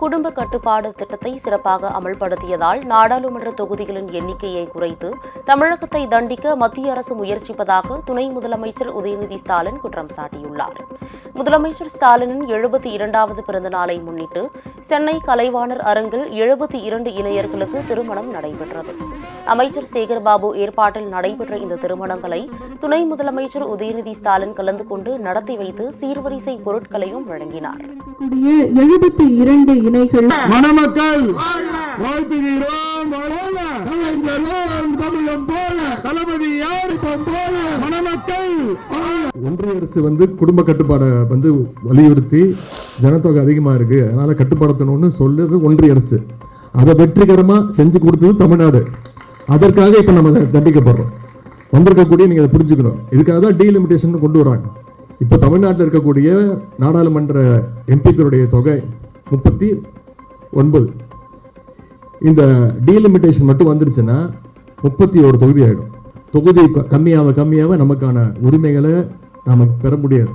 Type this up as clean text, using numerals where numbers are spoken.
குடும்ப கட்டுப்பாடு திட்டத்தை சிறப்பாக அமல்படுத்தியதால் நாடாளுமன்ற தொகுதிகளின் எண்ணிக்கையை குறைத்து தமிழகத்தை தண்டிக்க மத்திய அரசு முயற்சிப்பதாக துணை முதலமைச்சர் உதயநிதி ஸ்டாலின் குற்றம் சாட்டியுள்ளார். முதலமைச்சர் ஸ்டாலினின் 72வது பிறந்த நாளை முன்னிட்டு சென்னை கலைவாணர் அரங்கில் 72 இணையர்களுக்கு திருமணம் நடைபெற்றது. அமைச்சர் சேகர்பாபு ஏற்பாட்டில் நடைபெற்ற இந்த திருமணங்களை துணை முதலமைச்சர் உதயநிதி ஸ்டாலின் கலந்து கொண்டு நடத்தி வைத்து சீர்வரிசை பொருட்களையும் வழங்கினார். 72 இணைகள் மணமக்கள் ஒன்றிய அரசு குடும்ப கட்டுப்பாடை வலியுறுத்தி ஜனத்தொகை அதிகமா இருக்கு, அதனால கட்டுப்படுத்தணும்னு சொல்லுது ஒன்றிய அரசு. அதை வெற்றிகரமா செஞ்சு கொடுத்தது தமிழ்நாடு. அதற்காக இப்ப நம்ம தண்டிக்கப்படுறோம். வந்திருக்கக்கூடிய நீங்க அதை புரிஞ்சுக்கணும். இதுக்காக தான் டீலிமிட்டேஷன் கொண்டு வராங்க. இப்ப தமிழ்நாட்டில் இருக்கக்கூடிய நாடாளுமன்ற எம்பிக்களுடைய தொகை 39. இந்த டீலிமிட்டேஷன் மட்டும் வந்துருச்சுன்னா 31 தொகுதி ஆயிடும். தொகுதி கம்மியாக நமக்கான உரிமைகளை நாம பெற முடியாது.